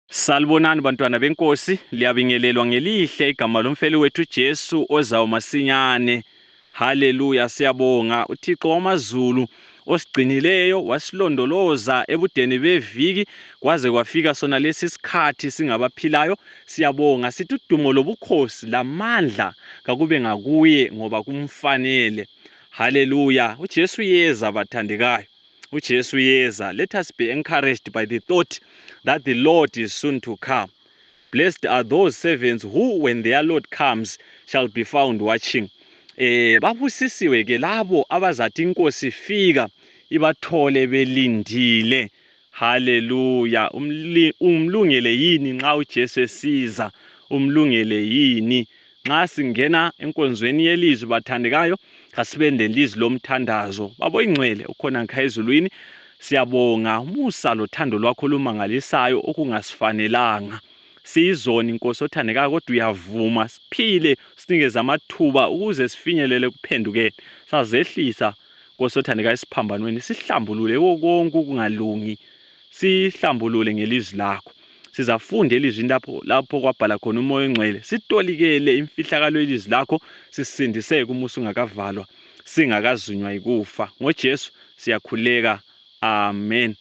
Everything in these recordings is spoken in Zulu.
Salibonani bantwana benkosi, liyabingelelwa ngelihle igama lomfeli wethu Jesu ozayo masinyane. Haleluya, siyabonga uThixo wamazulu osigcinileyo wasilondoloza ebudeni beviki kwaze kwafika sona lesi sikhathi singabaphilayo. Siyabonga sithi udumo lobukhosi lamandla kakube ngakuye ngoba kumfanele. Haleluya, uJesu yeza bathandekayo. uJesu yeza. Let us be encouraged by the thought that the Lord is soon to come. Blessed are those servants who, when their Lord comes, shall be found watching. Babusisiwe ke labo abazathi inkosi ifika ibathole belindile. Haleluya. Umlungele yini nxa uJesu esiza? Umlungele yini? Nxa singena enkonzweni yelizwi bathandekayo, kasibende lizwi lomthandazo. Babo ingcwele ukhona ngakha ezulwini. Siyabonga umusa lothando lwakho olumangalisayo okungasifanelanga. Siyizona inkosi othandekayo kodwa uyavuma siphile sinikeze amathuba ukuze sifinyelele kuphendukeni. Sazehlisa inkosi othandekayo esiphambanweni, sihlambulule konke okungalungi, sihlambulule ngelizwi lakho. Sizafunda elizwini lapho kwabhala khona umoya ongcwele, sitolikele imfihlakalo yelizwi lakho, sisindiseke umusa ungakavalwa, singakazunywa ikufa. NgoJesu siyakhuleka. Amen.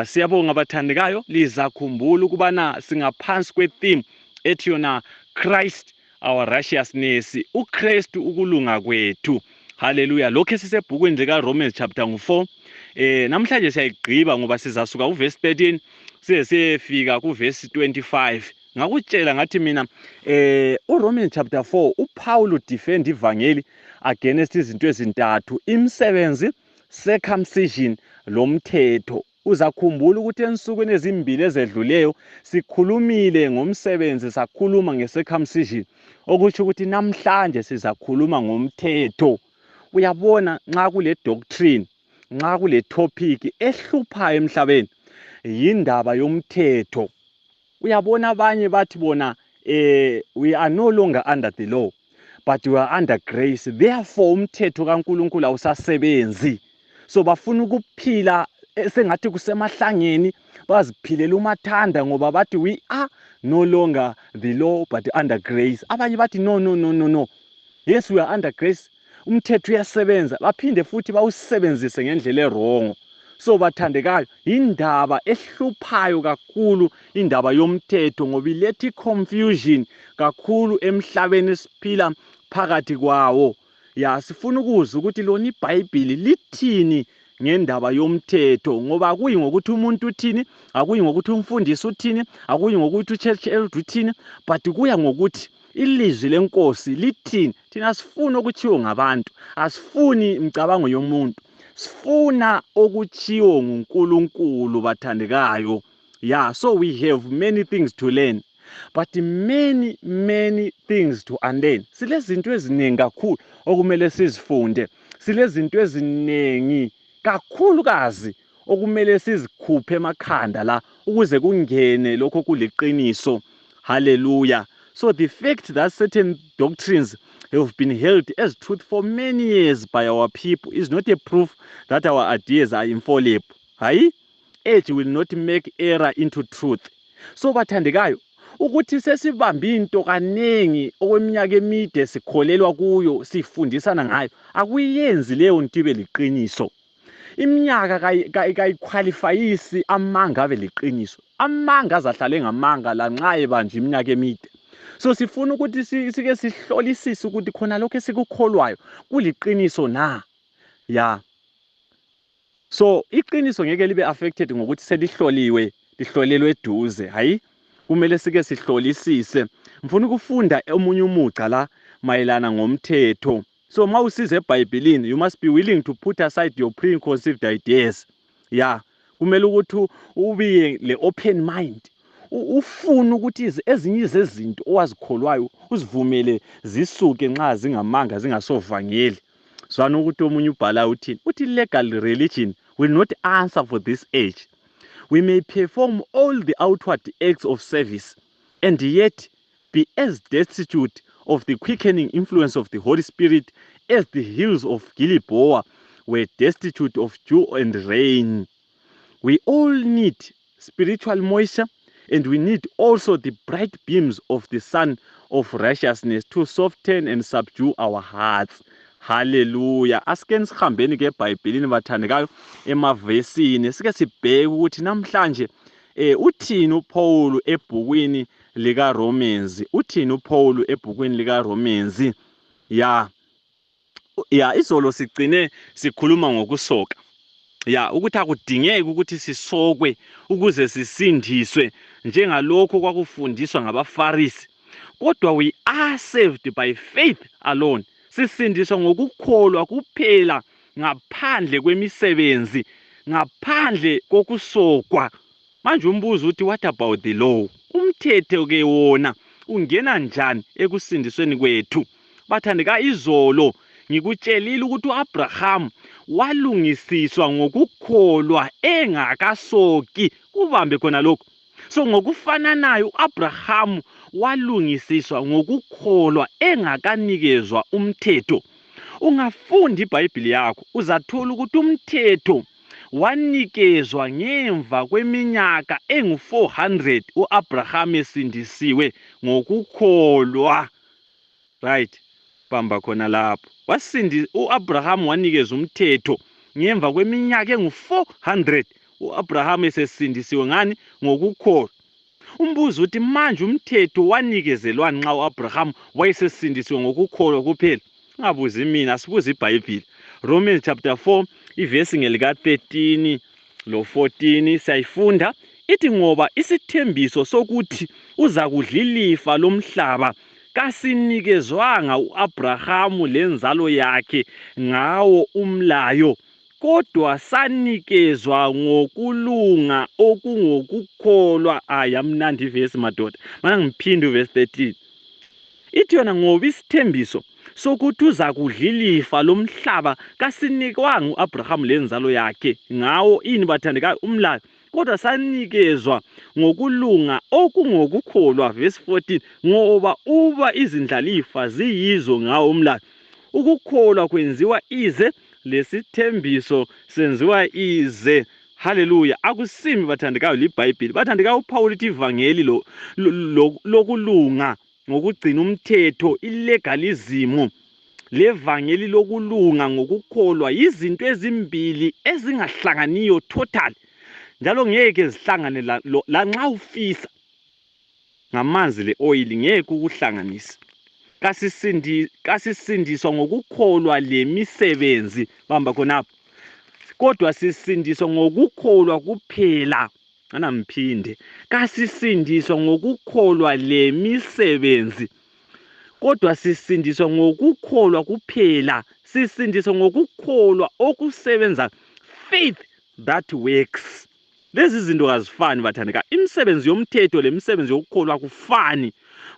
Siyabonga bathandekayo, lizakhumbula ukubana singaphansi kwetheme ethi yona Christ our righteousness, uKristu ukulunga kwethu. Haleluya. Lokho esisebhukwini lika Romans chapter 4. Namhlanje siyayigqiba ngoba sizasuka uverse 13 siyefika kuverse 25. Ngakutshela ngathi mina uRomans chapter 4 uPaul udefend ivangeli against izinto ezintathu: imisebenzi, circumcision, lomthetho. Uzakhumbula ukuthi ensukwini ezimbili ezedluleyo sikhulumile ngomsebenzi, sakhuluma ngecircumcision, okuthi ukuthi namhlanje sizakhuluma ngomthetho. Uyabona, nxa kule doctrine, nxa kule topic ehluphayo emhlabeni, yindaba yomthetho. Uyabona abanye bathi bona we are no longer under the law but we are under grace, therefore umthetho kaNkulunkulu awusasebenzi. So bafuna ukuphila sengathi kusemahlangeni, baziphilela umathanda ngoba bathi we are no longer the law but under grace. Abanye bathi no, yes we are under grace, umthetho uyasebenza, baphinde futhi bawusebenzise ngendlela erongo. So bathandekayo, indaba ehluphayo kakhulu indaba yomthetho ngoba ilethi confusion kakhulu emhlabeni esiphila phakathi kwawo. Ya, sifuna ukuzwa ukuthi lona iBhayibheli lithini ngendaba yomthetho, ngoba akuyi ngokuthi umuntu uthini, akuyi ngokuthi umfundisi uthini, akuyi ngokuthi uChurch elder uthini, but kuya ngokuthi ilizwi lenkosi lithini. Thina sifuna okutshiwo ngabantu, asifuni imicabango yomuntu, sifuna okutshiwo nguNkulunkulu bathandekayo. Yeah, so we have many things to learn, but many things to unlearn. Silezinto eziningi kakhulu okumele sizifunde, silezinto eziningi kakhulukazi okumele sizikhuphe emakhanda la ukuze kungene lokho kuliqiniso. Hallelujah. So the fact that certain doctrines have been held as truth for many years by our people is not a proof that our ideas are infallible. Hayi, age will not make error into truth. So bathandekayo, ukuthi sesibambe into kaningi okweminyaka emide sikholelwa kuyo, sifundisana ngayo, akuyenzi leyo nto ibe liqiniso. Iminyaka kayiqualifyisi amanga abe liqiniso. Amanga azahlale ngamanga lanxa ebanje iminyaka emide. So sifuna ukuthi sike sihlolisise ukuthi khona lokho esikukholwayo kuliqiniso na. Ya. So iqiniso ngeke libe affected ngokuthi selihloliwe, lihlolelwe eduze. Hayi, kumele sike sihlolisise. Mfuna ukufunda omunye umuca la mayelana ngomthetho. So ma usize eBhayibhelini, you must be willing to put aside your preconceived ideas. Yeah, kumele ukuthi ube le open mind. Ufuna ukuthi ezinye izezinto owazikholwayo uzivumele zisuke nxa zingamanga zingasovangeli. Zwana ukuthi omunye ubhala uthini? Uthi legal religion will not answer for this age. We may perform all the outward acts of service and yet be as destitute of the quickening influence of the Holy Spirit as the hills of Gilboa were destitute of dew and rain. We all need spiritual moisture And we need also the bright beams of the sun of righteousness to soften and subdue our hearts. Hallelujah. Asike nisihambeni ke eBhayibhelini bathandekayo emavesini sike sibheke ukuthi namhlanje uthini uPaul ebhukwini lika Romans. Uthini uPaul ebhukwini lika Romans? Izolo sigcine sikhuluma ngokusoka. Ukuthi akudingeki ukuthi sisokwe ukuze sisindiswe njengalokho kwakufundiswa ngabaFarisi. Kodwa we are saved by faith alone. Sisindiswa ngokukholwa kuphela ngaphandle kwemisebenzi, ngaphandle kokusokwa. Manje umbuzo uthi what about the law? Umthetho ke wona ungena njani ekusindisweni kwethu? Bathandeka izolo ngikutshelile ukuthi uAbraham walungisiswa ngokukholwa engakasoki. Kubambe khona lokho. So ngokufananayo uAbraham walungisiswa ngokukholwa engakanikezwa umthetho. Ungafunda iBhayibheli yakho uzathola ukuthi umthetho wanikezwa ngemva kweminyaka engu400 uAbraham esindisiwe ngokukholwa. Right? Bamba khona lapho. uAbraham wanikeza umthetho ngemva kweminyaka engu400 uAbraham esesindisiwe ngani? Ngokukholwa. Umbuzo uthi manje umthetho wanikezelwa nxa uAbraham wayesesindisiwe ngokukholwa kuphela? Ngabuzi mina, sibuza iBhayibheli. Romans chapter 4 ivesi ngelika 13 lo 14 sayifunda ithi ngoba isithembiso sokuthi uza kudlilifa lomhlaba kasinikezwanga uAbraham lenzalo yakhe ngawo umlayo, kodwa sanikezwa ngokulunga okungokukholwa. Yamnandi ivesi madoda. Mana ngiphinde uvesi 13. Ithi yona ngoba isithembiso sokuthi uza kudlilifa lomhlaba kasinikwanga uAbraham lenzalo yakhe ngawo ini bathandekayo umlayo, kodwa sanikezwa ngokulunga okungokukholwa. Verse 14, ngoba uba izindlalifa ziyizo ngawo umlayo, ukukholwa kwenziwa ize, lesithembiso senziwa ize. Hallelujah. Akusimi bathandekayo liBhayibheli. Bathandekayo uPaul ithi ivangeli lokulunga ngokugcina umthetho, ilegalism, levangeli lokulunga ngokukholwa izinto ezimbili ezingahlanganiyo total, njalo ngeke zihlangane lanxa ufisa ngamanzi leoil, ngeke ukuhlanganisa. Kasisindiswa ngokukholwa lemisebenzi. Bamba khonapho. Kodwa sisindiswa ngokukholwa kuphela. Ana mphinde. Kasisindiswa ngokukholwa lemisebenzi. Kodwa sisindiswa ngokukholwa kuphela. Sisindiswa ngokukholwa okusebenza, faith that works. Lezi zinto azifani bathandeka. Imisebenzi yomthetho lemisebenzi yokukholwa kufani.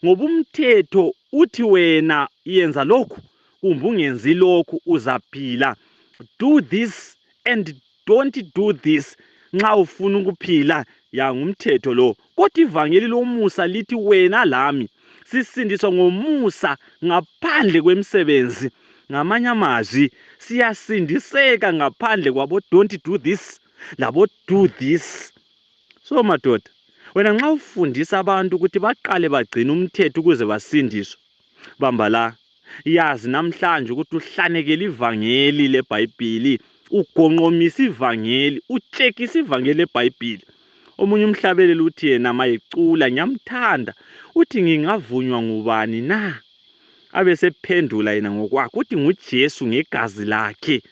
Ngoba umthetho uthi wena yenza lokhu kumbe ungenzi lokhu uzaphila. Do this and don't do this nxa ufuna ukuphila. Ngumthetho lo. Kodwa ivangeli lomusa lithi wena lami sisindiswa ngomusa ngaphandle kwemisebenzi. Ngamanye amazwi siyasindiseka ngaphandle kwabo don't do this labo do this. So madoda, wena nxa ufundisa abantu ukuthi baqale bagcina umthetho ukuze basindiswe, bamba la. Yazi namhlanje ukuthi uhlanekela ivangeli leBhayibheli, ugonqomisa ivangeli, utshekisa ivangeli leBhayibheli. Omunye umhlabeleli uthi yena mayecula ngiyamthanda, uthi ngingavunywa ngubani na? Abesephendula yena ngokwakhe uthi nguJesu ngegazi lakhe.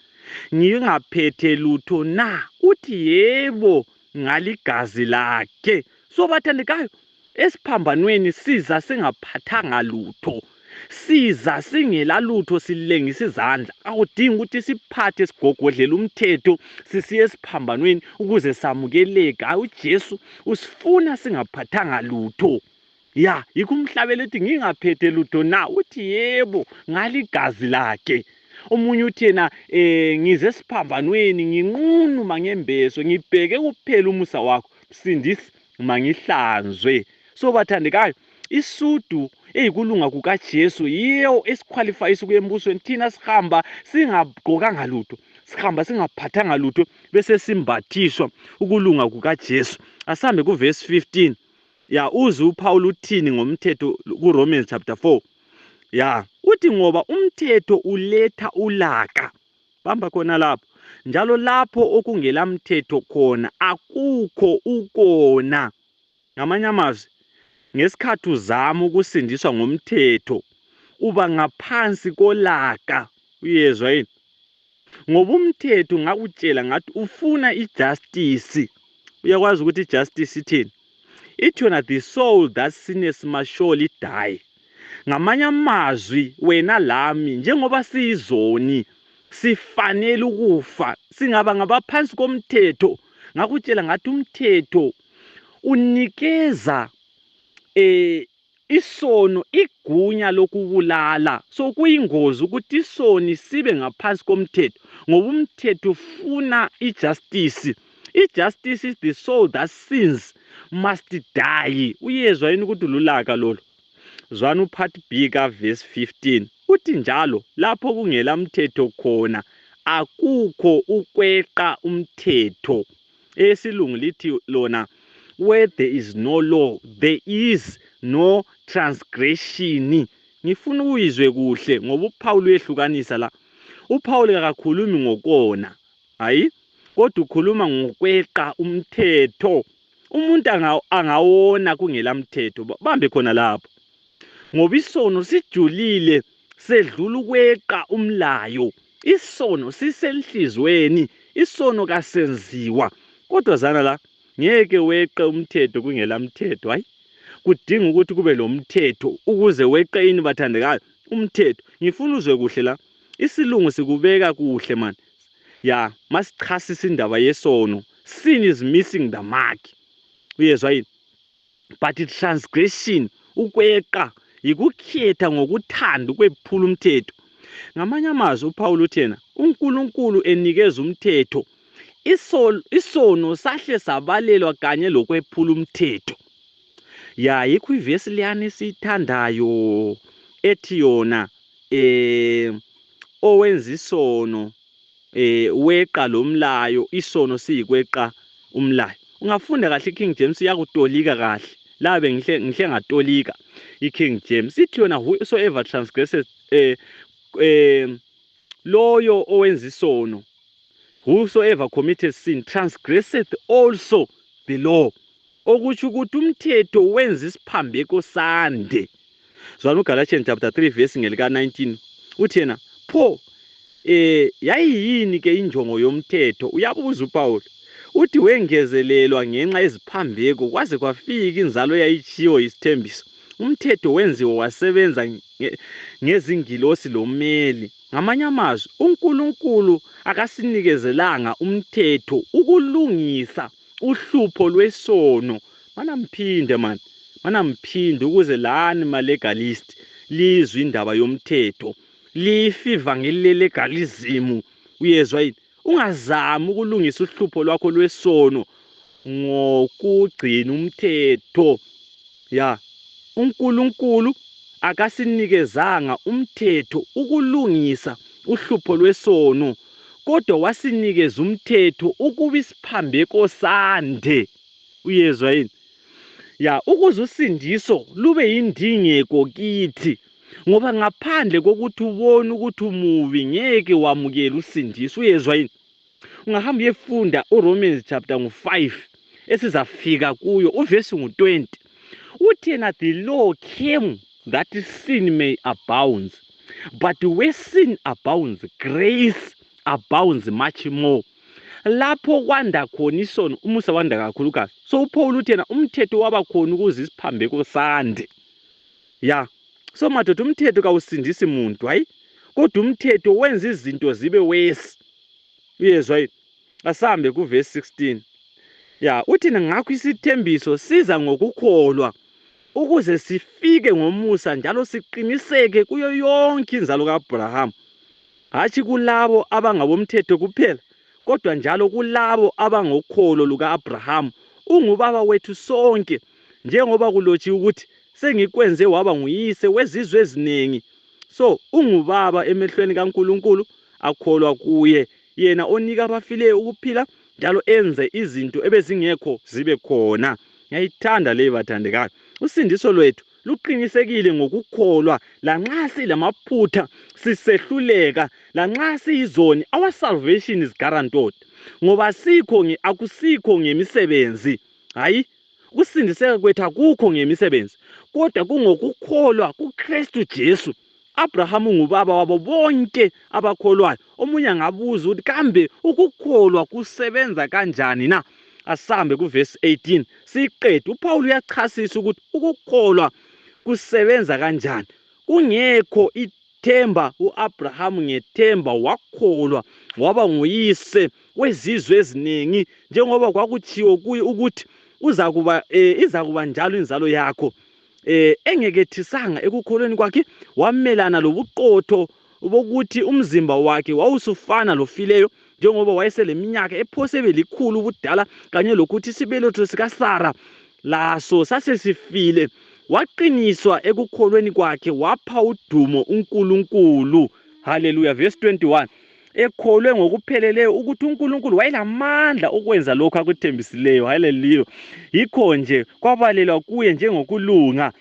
Ngingaphethe lutho na? Uthi yebo ngaligazi lakhe. So bathandekayo, esiphambanweni siza singaphathanga lutho, siza singela lutho, silengisa izandla. Akudingi ukuthi siphathe sigogodlela umthetho sisiye esiphambanweni ukuze samukeleke. uJesu usifuna singaphathanga lutho. Yikho umhlabeleli ethi ngingaphethe lutho na? Uthi yebo ngaligazi lakhe. Omunye uthi yena ngize esiphambanweni nginqunuma ngembeso, ngibheke kuphela umusa wakho, msindisi mangihlanzwe. So bathandekayo, isudu eyikulunga kukaJesu yiyo esiqualifyisa ukuya embusweni. Thina sihamba singagqokanga lutho, sihamba singaphathanga lutho, bese simbathiswa ukulunga kukaJesu. Asambe kuverse 15. ya uze uPaul uthini ngomthetho kuRomans chapter 4 ya uthi ngoba umthetho uletha ulaka bamba khona lapho njalo lapho okungela mthetho khona akukho ukona ngamanye amazwi ngesikhathi uzama ukusindiswa ngomthetho uba ngaphansi kolaka uyezwa yini ngoba umthetho ngakutshela ngathi ufuna ijustice uyakwazi ukuthi ijustice ithini ithi yona the soul that sinneth must surely die ngamanye amazwi wena lami njengoba siyizoni sifanele ukufa singaba ngabaphansi komthetho ngakutshela ngathi umthetho unikeza isono igunya lokubulala so kuyingozi ukuthi isoni sibe ngaphansi komthetho ngoba umthetho ufuna ijustice ijustice is the soul that sins must die uyezwa yini ukuthi lulaka lolo zwana upart B ka verse 15 uthi njalo lapho kungela mthetho khona akukho ukweqa umthetho esilungu lithi lona where there is no law there is no transgression ngifuna uyizwe kuhle ngoba uPaul uyehlukanisa la uPaul akakhulumi ngokona hayi kodwa ukhuluma ngokweqa umthetho umuntu angawona kungela mthetho bambe khona lapho ngoba isono sijulile sedlula ukweqa umlayo isono sisenhlizweni isono kasenziwa kodwa zana la ngeke weqe umthetho kungela mthetho hayi kudinga ukuthi kube lo mthetho ukuze weqe ini bathandekayo umthetho ngifuna uzwe kuhle la isilungu sikubeka kuhle man ya masichasisa indaba yesono sin is missing the mark uyezwa yini but transgression ukweqa yikukhetha ngokuthanda ukwephula umthetho ngamanye amazwi uPaul uthena uNkulunkulu enikeza umthetho isono sahle sabalelwa kanye lokwephula umthetho ya yikho ivesi liyani sithandayo ethi yona owenza isono weqa lomlayo isono siyikweqa umlayo ungafunda kahle iKing James yakutolika kahle labe ngihle ngatolika iKing James ithi yona whosoever transgresses loyo owenza isono whosoever committed sin transgresseth also the law okuthi ukuthi umthetho wenza isiphambeko sande zwana uGalatians chapter 3 verse ngelika 19 uthi yena pho yayiyini ke injongo yomthetho uyabuza uPaul uthi wengezelelwa ngenxa yeziphambeko kwaze kwafika inzalo yayichiwo isithembiso umthetho wenziwa wasebenza ngezingilosi lomeli ngamanye amazwi uNkulunkulu akasinikezelanga umthetho ukulungisa uhlupho lwesono manamphinde ukuze lani malegalist lizwe indaba yomthetho lifiva ngelegalism uyezwa yini ungazami ukulungisa uhlupho lwakho lwesono ngokugcina umthetho ya uNkulunkulu akasinikezanga umthetho ukulungisa uhlupho lwesono kodwa wasinikeza umthetho ukuba isiphambeko sande uyezwa yini ya ukuze usindiso lube yindingeko kithi ngoba ngaphandle kokuthi ubone ukuthi umubi ngeke wamukela usindiso uyezwa yini ungahamba uyefunda uRomans chapter 5 esizafika kuyo uverse 20 uthi yena the law came that sin may abound but where sin abounds grace abounds much more lapho kwanda khona isono umusa wanda kakhulu kahle so uPaul uthi yena umthetho waba khona ukuze isiphambeko sande ya so madoda umthetho kawusindisi umuntu hayi kodwa umthetho wenza izinto zibe worse uyezwa yini asambe kuverse 16 ya uthi ngakho isithembiso siza ngokukholwa ukuze sifike ngomusa njalo siqiniseke kuyo yonke inzalo kaAbraham hathi kulabo abangabomthetho kuphela kodwa njalo kulabo abangokholo lukaAbraham ungubaba wethu sonke njengoba kulotshiwe ukuthi sengikwenze waba nguyise wezizwe eziningi so ungubaba emehlweni kaNkulunkulu akholwa kuye yena onika abafileyo ukuphila njalo enze izinto ebezingekho zibe khona ngiyayithanda le bathandekayo. Usindiso lwethu luqinisekile ngokukholwa lanxa silamaphutha sisehluleka lanxa siyizoni. Our salvation is guaranteed. Ngoba akusikho ngemisebenzi. Hayi, ukusindiseka kwethu akukho ngemisebenzi, kodwa kungokukholwa kuKristu Jesu. Abraham ngubaba wabo bonke abakholwayo. Omunye angabuza ukuthi kambe ukukholwa kusebenza kanjani na? Asambe kuverse 18 siqede. uPaul uyachasisa ukuthi ukukholwa kusebenza kanjani. Kungekho ithemba uAbraham ngethemba wakholwa waba nguyise wezizwe eziningi, njengoba kwakuthiwo kuye ukuthi izakuba njalo inzalo yakho. Engekethisanga ekukholweni kwakhe, wamelana lobuqotho bokuthi umzimba wakhe wawusufana lofileyo, njengoba wayeseleminyaka ephose belikhulu ubudala, kanye lokuthi isibeletho sikaSara laso sasesifile. Waqiniswa ekukholweni kwakhe, wapha udumo uNkulunkulu. Haleluya. Verse 21, ekholwe ngokupheleleyo ukuthi uNkulunkulu wayelamandla okwenza lokho akuthembisileyo. Haleluya. Yikho nje kwabalelwa kuye njengokulunga.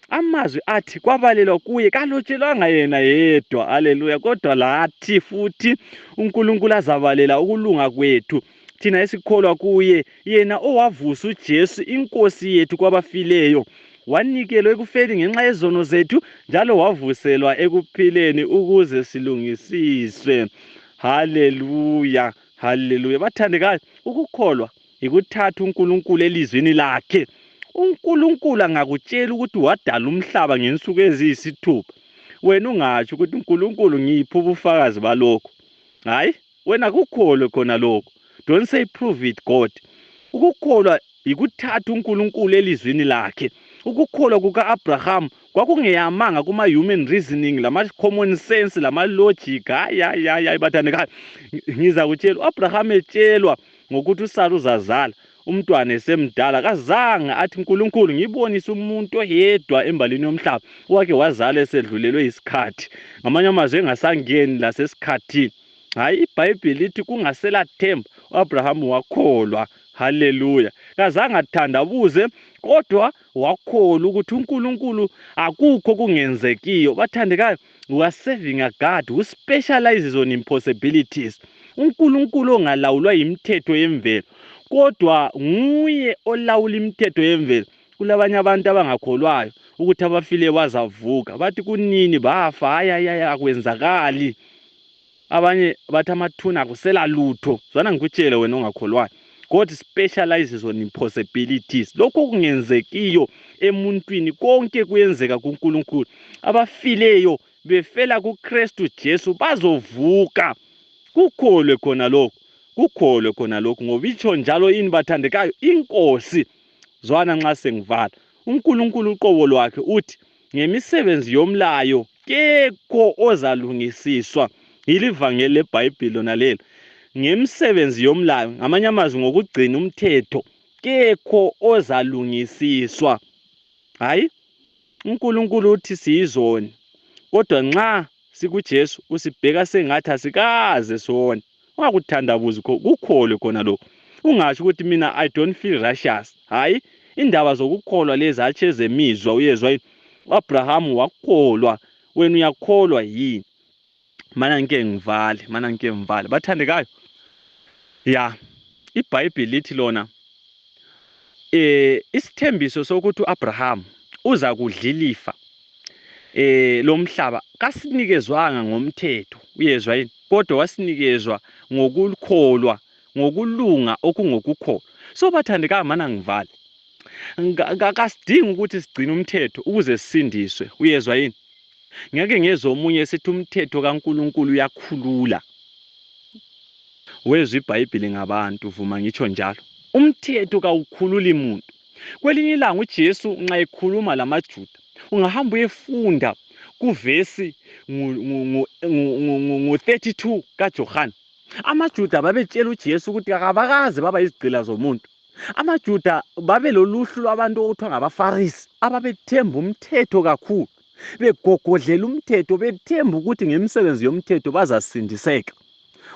Amazwi athi kwabalelwa kuye kalotshelwanga yena yedwa. Haleluya. Kodwa lathi futhi uNkulunkulu azabalela ukulunga kwethu thina esikholwa kuye, yena owavusa uJesu inkosi yethu kwabafileyo. Wanikelwa ekufeni ngenxa yezono zethu, njalo wavuselwa ekuphileni ukuze silungisiswe. Haleluya. Haleluya. Bathandekayo, ukukholwa ikuthatha uNkulunkulu elizwini lakhe. uNkulunkulu angakutshela ukuthi wadala umhlaba ngensuku eziyisithupha, wena ungatsho ukuthi uNkulunkulu ngiphi ubufakazi balokho. Hayi, wena kukholwe khona lokho. Don't say prove it God. Ukukholwa ikuthatha uNkulunkulu elizwini lakhe. Ukukholwa kuka-Abraham kwakungeyamanga kuma-human reasoning, lama-common sense, lama-logic. Hayi bathandekayo, ngiza kutshela, u-Abraham etshelwa ngokuthi uSara uzazala umntwana esemdala, kazange athi uNkulunkulu ngibonise umuntu oyedwa embalini yomhlaba owake wazala esedlulelwe isikhathi. Ngamanye amazwi engasangeni lasesikhathini. Hayi, iBhayibheli lithi kungasela themba u-Abraham wakholwa. Haleluya. Kazange athandabuze, kodwa wakholwa ukuthi uNkulunkulu akukho kungenzekiyo. Bathandekayo, we are serving a God who specializes on impossibilities. uNkulunkulu ongalawulwa imithetho yemvelo, kodwa nguye olawula imithetho yemvelo. Kulabanye abantu abangakholwayo ukuthi abafile bazavuka, bathi kunini bafa. Hayi akwenzakali. Abanye bathi amathuna akusela lutho. Zwana ngikutshele wena ongakholwayo, God specializes on impossibilities. Lokho kungenzekiyo emuntwini konke kuyenzeka kuNkulunkulu. Abafileyo befela kuKristu Jesu bazovuka. Kukholwe khona lokho. Kukholwe khona lokho, ngoba itsho njalo ini bathandekayo, inkosi. Zwana nxa sengivala, uNkulunkulu uqobo lwakhe uthi ngemisebenzi yomlayo kekho ozalungisiswa. Yilivangeli leBhayibheli lona lelo. Ngemisebenzi yomlayo, ngamanye amazwi ngokugcina umthetho, kekho ozalungisiswa. Hayi, uNkulunkulu uthi siyizoni, kodwa nxa sikuJesu usibheka sengathi asikaze sona. Ungakuthandabuzi kukholwe khona lokho. Ungasho ukuthi mina I don't feel righteous. Hayi, indaba zokukholwa lezi atshe ezemizwa. Uyezwa yini? uAbraham wakholwa. Wena uyakholwa yini? Mana ngike ngivale. Bathandekayo, ya iBhayibheli lithi lona isithembiso sokuthi uAbraham uza kudlilifa lomhlaba kasinikezwanga ngomthetho. Uyezwa yini? Kodwa wasinikezwa ngokukholwa, ngokulunga okungokukholwa. So bathandekayo, mana ngivale, kasidingi ukuthi sigcine umthetho ukuze sisindiswe. Uyezwa yini? Ngeke ngezwe omunye esithi umthetho kaNkulunkulu uyakhulula. Wezwe iBhayibheli ngabantu, vuma ngitsho njalo. Umthetho kawukhululi umuntu. Kwelinye ilanga uJesu nxa ekhuluma lamaJuda, ungahamba uyefunda kuvesi ngu-32 kaJohane. AmaJuda babetshela uJesu ukuthi akabakaze baba izigqila zomuntu. AmaJuda babeloluhlu lwabantu okuthiwa ngabaFarisi, ababethemba umthetho kakhulu, begogodlela umthetho, bethemba ukuthi ngemisebenzi yomthetho bazasindiseka.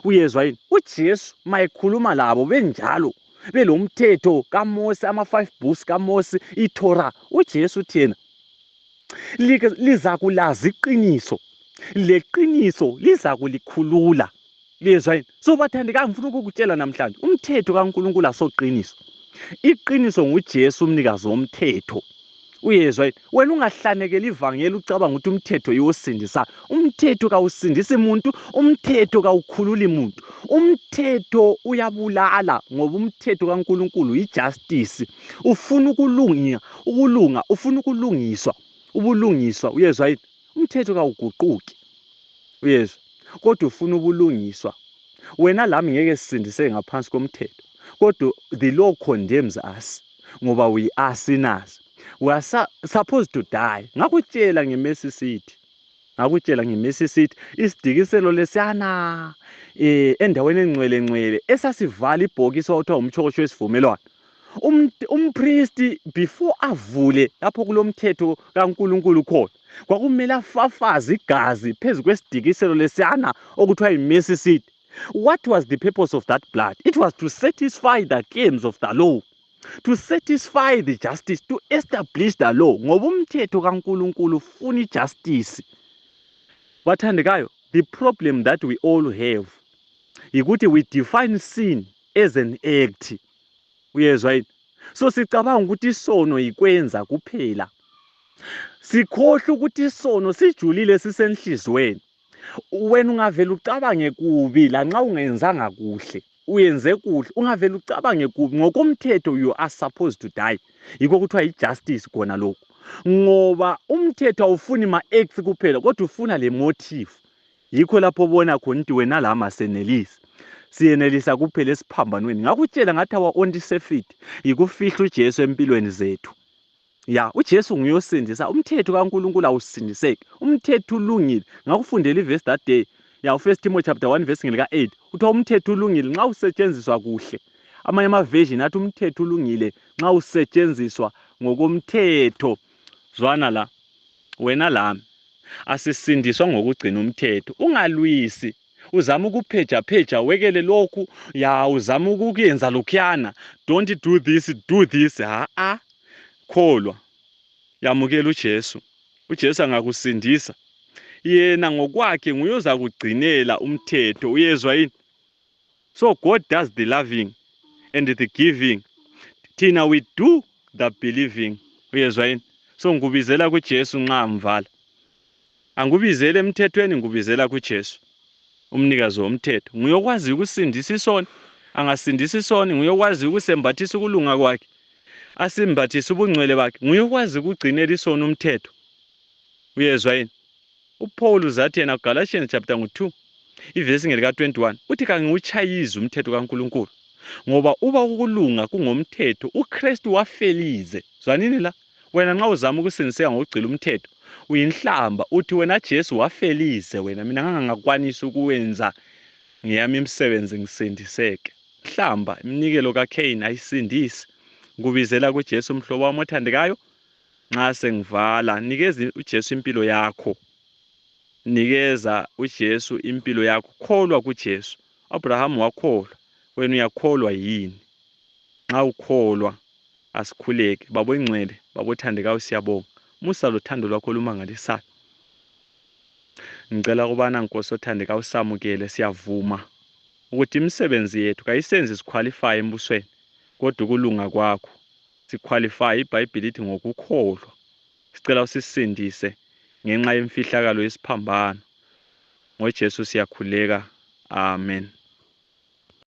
Uyezwa yini? uJesu mayekhuluma labo benjalo, belomthetho kaMose, ama-5 books kaMose, iTorah. uJesu uthi yena liza kulazi iqiniso, leqiniso liza kulikhulula. Liyezwa yini? So bathandekayo, ngifuna ukukutshela namhlanje, umthetho kaNkulunkulu asoqiniso. Iqiniso nguJesu, umnikazi womthetho. Uyezwa yini? Wena ungahlanekela ivangeli ucabanga ukuthi umthetho yiwosindisayo. Umthetho kawusindisi umuntu, umthetho kawukhululi umuntu. Umthetho uyabulala, ngoba umthetho kaNkulunkulu ijustice. Ufuna ukulunga, ufuna ukulungiswa, ubulungiswa. Uyezwa yini? Umthetho kawuguquki. Uyezwa? Kodwa ufuna ubulungiswa. Wena lami ngeke sisindise ngaphansi komthetho. Kodwa the law condemns us ngoba we are sinners. We are supposed to die. Ngakutshela ngeMercy City, isidikiselo lesiyana endaweni engcwele esasivala ibhokisi okuthiwa umtshokosho wesivumelwano. Umpristi before avule lapho kulomthetho kaNkulunkulu khona, kwakumele afafaze igazi phezu kwesidikiselo lesiyana okuthiwa yiMercy City. What was the purpose of that blood? It was to satisfy the claims of the law, to satisfy the justice, to establish the law. Ngoba umthetho kaNkulunkulu ufuna ijustice. Bathandekayo, the problem that we all have yikuthi we define sin as an act. Uyezwa yini? So sicabanga ukuthi isono yikwenza kuphela. Sikhohle ukuthi isono sijulile sisenhlizweni. Wena ungavela ucabange kubi la nxa ungenzanga kuhle, uyenze kuhle, ungavela ucabange kubi ngokomthetho you are supposed to die. Yikho kuthiwa ijustice khona lokho. Ngoba umthetho awufuni ma-acts kuphela, kodwa ufuna le motive. Yikho lapho ubona khona ukuthi wena la masenelisi. Siyenelisa kuphela esiphambanweni. Ngakutshela ngathi our only safety yikufihla uJesu empilweni zethu. Ya, uJesu nguyosindisa. Umthetho kaNkulunkulu awusindiseki. Umthetho ulungile. Ngakufundela iverse that day. Ya, 1 Timothy chapter 1 verse ngilika 8. Uthiwa umthetho ulungile nxa usetshenziswa kuhle. Amanye ama-version athi umthetho ulungile nxa usetshenziswa ngokomthetho. Zwana la, wena lami asisindiswa ngokugcina umthetho. Ungalwisi, uzama ukupheja wekele lokhu, ya uzama ukuyenza lokhuyana. Don't do this, do this. Kholwa, yamukela uJesu. uJesu angakusindisa. Yena ngokwakhe nguye ozakugcinela umthetho. Uyezwa yini? So God does the loving and the giving. Thina we do the believing. Uyezwa yini? So ngikubizela kuJesu nxa mvala. Angubizele emthethweni, ngubizela kuJesu, umnikazi womthetho. Nguye okwazi ukusindisa isoni, angasindisa isoni. Nguye okwazi ukusembathisa ukulunga kwakhe, asimbathise ubungcwele bakhe. Nguye okwazi ukugcinela isoni umthetho. Uyezwa yini? uPaul uzathi yena kuGalatians chapter 2 iverse ngelika 21 uthi kangiuchayiza umthetho kaNkulunkulu ngoba uba ukulunga kungomthetho uKristu wafelize. Zwanini la, wena nxa uzama ukusindiseka ngokugcila umthetho uyinhlamba, uthi wena Jesu wafelize, wena mina ngangakwanisa ukuwenza ngiyami imisebenzi ngisindiseke. Mhlamba, iminikelo kaCain ayisindisi. Ngubizela kuJesu umhlobo wami othandekayo. Nxa sengivala, nikeza uJesu impilo yakho. Nikeza uJesu impilo yakho. Kholwa kuJesu. Abraham wakholwa. Wena uyakholwa yini? Nxa ukholwa asikhuleke. Babo engcwele, babo thandekayo, siyabonga. Musa lothando lwakho lumangalisayo. Ngicela kubana Nkosi othandekayo usamukele. Siyavuma ukuthi imisebenzi yethu kayisenzi siqualify embusweni, kodwa ukulunga kwakho siqualify. iBhayibheli lithi ngokukholwa. Sicela usisindise ngenxa yemfihlakalo yesiphambano. NgoJesu siyakhuleka. Amen.